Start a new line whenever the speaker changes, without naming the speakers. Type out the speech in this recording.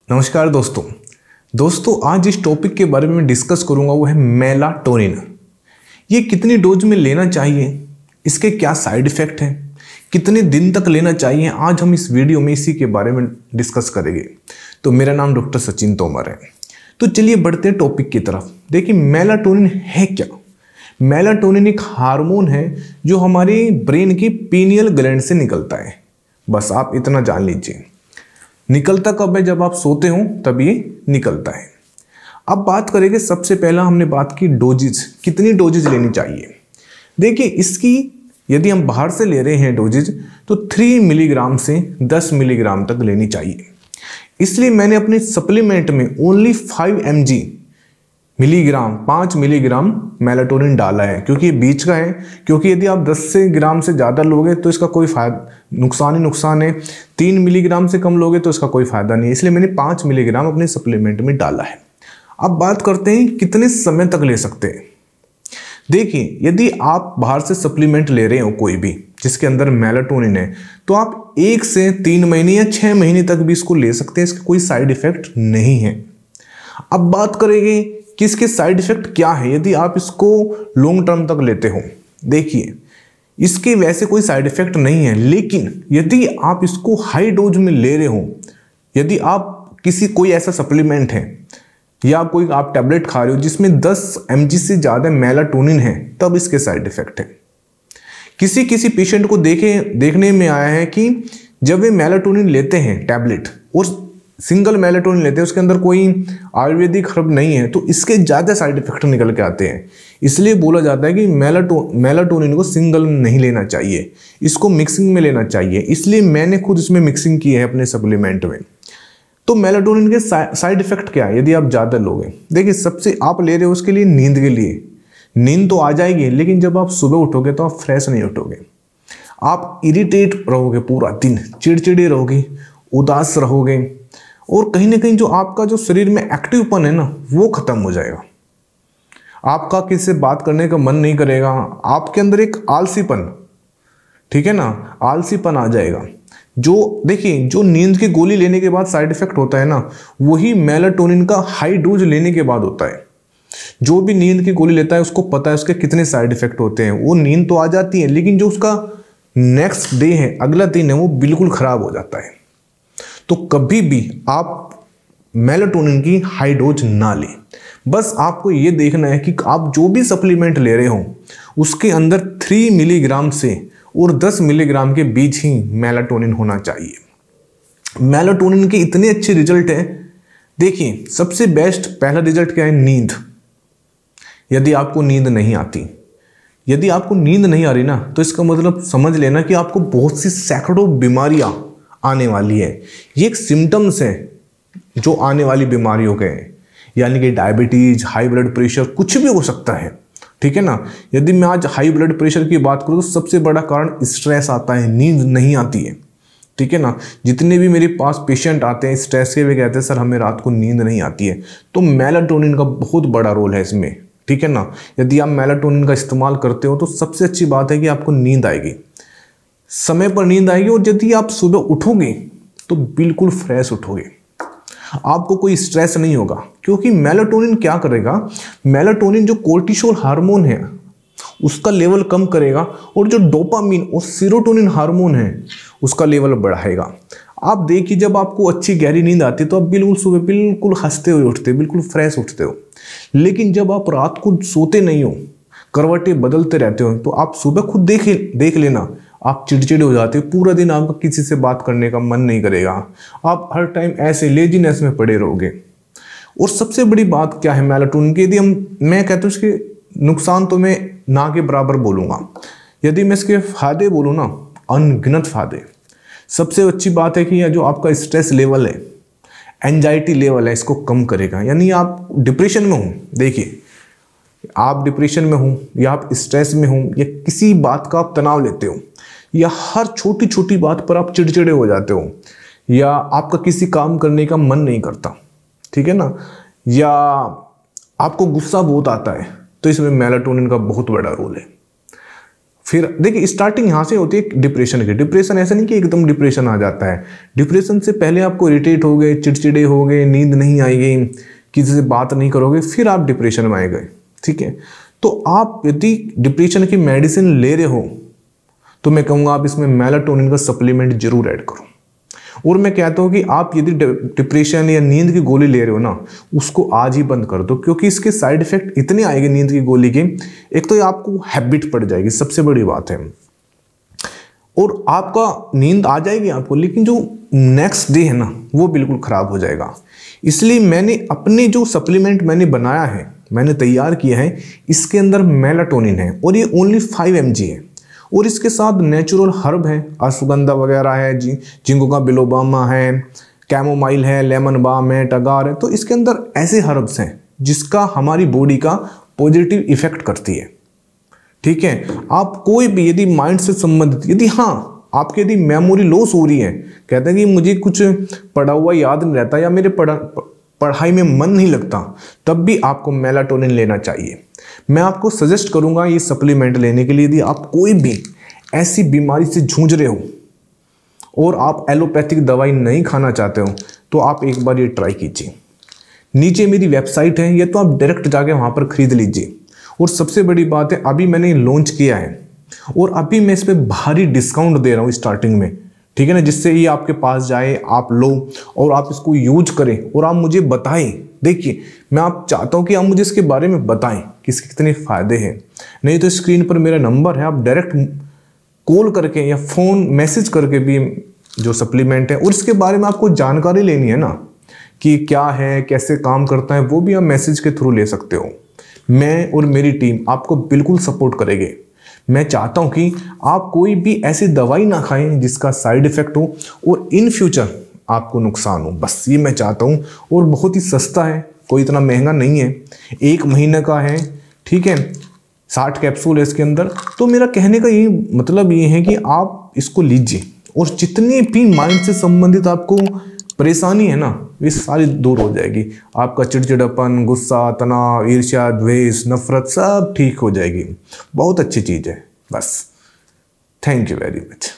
नमस्कार दोस्तों आज जिस टॉपिक के बारे में डिस्कस करूंगा वो है मेलाटोनिन। ये कितनी डोज में लेना चाहिए, इसके क्या साइड इफ़ेक्ट हैं, कितने दिन तक लेना चाहिए, आज हम इस वीडियो में इसी के बारे में डिस्कस करेंगे। तो मेरा नाम डॉक्टर सचिन तोमर है। तो चलिए बढ़ते हैं टॉपिक की तरफ। देखिए मेलाटोनिन है क्या। मेलाटोनिन एक हार्मोन है जो हमारे ब्रेन की पीनियल ग्लैंड से निकलता है। बस आप इतना जान लीजिए, निकलता कब है, जब आप सोते हो तब ये निकलता है। अब बात करेंगे, सबसे पहला हमने बात की डोजेज, कितनी डोजेज लेनी चाहिए। देखिए इसकी यदि हम बाहर से ले रहे हैं डोजेज तो 3 मिलीग्राम से 10 मिलीग्राम तक लेनी चाहिए। इसलिए मैंने अपने सप्लीमेंट में ओनली 5 मिलीग्राम मेलाटोनिन डाला है, क्योंकि ये बीच का है। क्योंकि यदि आप 10 ग्राम से ज़्यादा लोगे तो इसका कोई फायदा, नुकसान ही नुकसान है। 3 मिलीग्राम से कम लोगे तो इसका कोई फायदा नहीं है। इसलिए मैंने 5 मिलीग्राम अपने सप्लीमेंट में डाला है। अब बात करते हैं कितने समय तक ले सकते हैं। देखिए यदि आप बाहर से सप्लीमेंट ले रहे हो कोई भी जिसके अंदर मेलाटोनिन है, तो आप 1 से 3 महीने या 6 महीने तक भी इसको ले सकते हैं। इसका कोई साइड इफेक्ट नहीं है। अब बात करेंगे कि इसके साइड इफेक्ट क्या है यदि आप इसको लॉन्ग टर्म तक लेते हो। देखिए इसके वैसे कोई साइड इफेक्ट नहीं है, लेकिन यदि आप इसको हाई डोज में ले रहे हो, यदि आप कोई ऐसा सप्लीमेंट है या कोई आप टैबलेट खा रहे हो जिसमें 10 mg से ज़्यादा मेलाटोनिन है, तब इसके साइड इफेक्ट है। किसी पेशेंट को देखने में आया है कि जब वे मेलाटोनिन लेते हैं टैबलेट और सिंगल मेलाटोनिन लेते हैं, उसके अंदर कोई आयुर्वेदिक हर्ब नहीं है, तो इसके ज़्यादा साइड इफेक्ट निकल के आते हैं। इसलिए बोला जाता है कि मेलाटोनिन को सिंगल नहीं लेना चाहिए, इसको मिक्सिंग में लेना चाहिए। इसलिए मैंने खुद इसमें मिक्सिंग की है अपने सप्लीमेंट में। तो मेलाटोनिन के साइड इफेक्ट क्या है यदि आप ज़्यादा लोगे। देखिए सबसे आप ले रहे हो उसके लिए नींद के लिए, नींद तो आ जाएगी, लेकिन जब आप सुबह उठोगे तो आप फ्रेश नहीं उठोगे। आप इरिटेट रहोगे, पूरा दिन चिड़चिड़े रहोगे, उदास रहोगे, और कहीं ना कहीं जो आपका जो शरीर में एक्टिवपन है ना, वो खत्म हो जाएगा। आपका किसी से बात करने का मन नहीं करेगा, आपके अंदर एक आलसीपन, ठीक है ना, आलसीपन आ जाएगा। जो देखिए जो नींद की गोली लेने के बाद साइड इफेक्ट होता है ना, वही मेलाटोनिन का हाई डोज लेने के बाद होता है। जो भी नींद की गोली लेता है उसको पता है उसके कितने साइड इफेक्ट होते हैं। वो नींद तो आ जाती है, लेकिन जो उसका नेक्स्ट डे है, अगला दिन है, वो बिल्कुल खराब हो जाता है। तो कभी भी आप मेलाटोनिन की हाई डोज ना लें। बस आपको ये देखना है कि आप जो भी सप्लीमेंट ले रहे हो उसके अंदर 3 मिलीग्राम से और 10 मिलीग्राम के बीच ही मेलाटोनिन होना चाहिए। मेलाटोनिन के इतने अच्छे रिजल्ट हैं। देखिए सबसे बेस्ट पहला रिजल्ट क्या है, नींद। यदि आपको नींद नहीं आती, यदि आपको नींद नहीं आ रही ना, तो इसका मतलब समझ लेना कि आपको बहुत सी सैकड़ों बीमारियां आने वाली है। ये एक सिम्टम्स है जो आने वाली बीमारियों के हैं, यानी कि डायबिटीज, हाई ब्लड प्रेशर, कुछ भी हो सकता है, ठीक है ना। यदि मैं आज हाई ब्लड प्रेशर की बात करूँ तो सबसे बड़ा कारण स्ट्रेस आता है, नींद नहीं आती है, ठीक है ना। जितने भी मेरे पास पेशेंट आते हैं स्ट्रेस के, वे कहते हैं सर हमें रात को नींद नहीं आती है। तो मेलाटोनिन का बहुत बड़ा रोल है इसमें, ठीक है ना। यदि आप मेलाटोनिन का इस्तेमाल करते हो तो सबसे अच्छी बात है कि आपको नींद आएगी, समय पर नींद आएगी, और यदि आप सुबह उठोगे तो बिल्कुल फ्रेश उठोगे, आपको कोई स्ट्रेस नहीं होगा। क्योंकि मेलाटोनिन क्या करेगा, मेलाटोनिन जो कोर्टिसोल हार्मोन है उसका लेवल कम करेगा, और जो डोपामिन और सेरोटोनिन हार्मोन है उसका लेवल बढ़ाएगा। आप देखिए जब आपको अच्छी गहरी नींद आती है तो आप बिल्कुल सुबह बिल्कुल हंसते हुए उठते, बिल्कुल फ्रेश उठते हो। लेकिन जब आप रात को सोते नहीं हो, करवटें बदलते रहते हो, तो आप सुबह खुद देख लेना, आप चिड़चिड़े हो जाते हो, पूरा दिन आपका किसी से बात करने का मन नहीं करेगा, आप हर टाइम ऐसे लेजीनेस में पड़े रहोगे। और सबसे बड़ी बात क्या है मेलाटोनिन की, यदि मैं कहता हूँ इसके नुकसान तो मैं ना के बराबर बोलूँगा, यदि मैं इसके फायदे बोलूँ ना, अनगिनत फायदे। सबसे अच्छी बात है कि यह जो आपका स्ट्रेस लेवल है, एंजाइटी लेवल है, इसको कम करेगा। यानी आप डिप्रेशन में हो, देखिए आप डिप्रेशन में हो या आप स्ट्रेस में हो या किसी बात का आप तनाव लेते हो, या हर छोटी छोटी बात पर आप चिड़चिड़े हो जाते हो, या आपका किसी काम करने का मन नहीं करता, ठीक है ना, या आपको गुस्सा बहुत आता है, तो इसमें मेलाटोनिन का बहुत बड़ा रोल है। फिर देखिए स्टार्टिंग यहाँ से होती है डिप्रेशन की। डिप्रेशन ऐसा नहीं कि एकदम डिप्रेशन आ जाता है। डिप्रेशन से पहले आपको इरिटेट हो गए, चिड़चिड़े हो गए, नींद नहीं आएगी, किसी से बात नहीं करोगे, फिर आप डिप्रेशन में आए गए। ठीक है, तो आप यदि डिप्रेशन की मेडिसिन ले रहे हो तो मैं कहूँगा आप इसमें मेलाटोनिन का सप्लीमेंट जरूर ऐड करो। और मैं कहता हूँ कि आप यदि डिप्रेशन या नींद की गोली ले रहे हो ना, उसको आज ही बंद कर दो, क्योंकि इसके साइड इफेक्ट इतने आएंगे नींद की गोली के। एक तो ये आपको हैबिट पड़ जाएगी, सबसे बड़ी बात है, और आपका नींद आ जाएगी आपको, लेकिन जो नेक्स्ट डे है ना वो बिल्कुल खराब हो जाएगा। इसलिए मैंने अपने जो सप्लीमेंट मैंने बनाया है, मैंने तैयार किया है, इसके अंदर मेलाटोनिन है और ये ओनली 5 mg है। और इसके साथ नेचुरल हर्ब है, अश्वगंधा वगैरह है, जिंगोका बिलोबामा है, कैमोमाइल है, लेमन बाम है, टगार है। तो इसके अंदर ऐसे हर्ब्स हैं जिसका हमारी बॉडी का पॉजिटिव इफेक्ट करती है। ठीक है, आप कोई भी यदि माइंड से संबंधित, यदि हाँ आपके यदि मेमोरी लॉस हो रही है, कहते हैं कि मुझे कुछ पढ़ा हुआ याद नहीं रहता या मेरे पढ़ाई में मन नहीं लगता, तब भी आपको मेलाटोनिन लेना चाहिए। मैं आपको सजेस्ट करूंगा ये सप्लीमेंट लेने के लिए। यदि आप कोई भी ऐसी बीमारी से जूझ रहे हो और आप एलोपैथिक दवाई नहीं खाना चाहते हो, तो आप एक बार ये ट्राई कीजिए। नीचे मेरी वेबसाइट है, या तो आप डायरेक्ट जाके वहां पर खरीद लीजिए। और सबसे बड़ी बात है, अभी मैंने लॉन्च किया है और अभी मैं इस पर भारी डिस्काउंट दे रहा हूँ स्टार्टिंग में। ठीक है ना, जिससे ये आपके पास जाए, आप लो और आप इसको यूज करें और आप मुझे बताएं। देखिए, मैं आप चाहता हूं कि आप मुझे इसके बारे में बताएं कि इसके कितने फायदे हैं। नहीं तो स्क्रीन पर मेरा नंबर है, आप डायरेक्ट कॉल करके या फोन मैसेज करके भी जो सप्लीमेंट है और इसके बारे में आपको जानकारी लेनी है ना कि क्या है, कैसे काम करता है, वो भी आप मैसेज के थ्रू ले सकते हो। मैं और मेरी टीम आपको बिल्कुल सपोर्ट करेंगे। मैं चाहता हूं कि आप कोई भी ऐसी दवाई ना खाएं जिसका साइड इफेक्ट हो और इन फ्यूचर आपको नुकसान हो, बस ये मैं चाहता हूं। और बहुत ही सस्ता है, कोई इतना महंगा नहीं है, 1 महीने का है। ठीक है, 60 कैप्सूल है इसके अंदर। तो मेरा कहने का ये मतलब ये है कि आप इसको लीजिए और जितनी भी माइंड से संबंधित आपको परेशानी है ना, ये सारी दूर हो जाएगी। आपका चिड़चिड़ापन, गुस्सा, तनाव, ईर्ष्या, द्वेष, नफरत सब ठीक हो जाएगी। बहुत अच्छी चीज़ है। बस थैंक यू वेरी मच।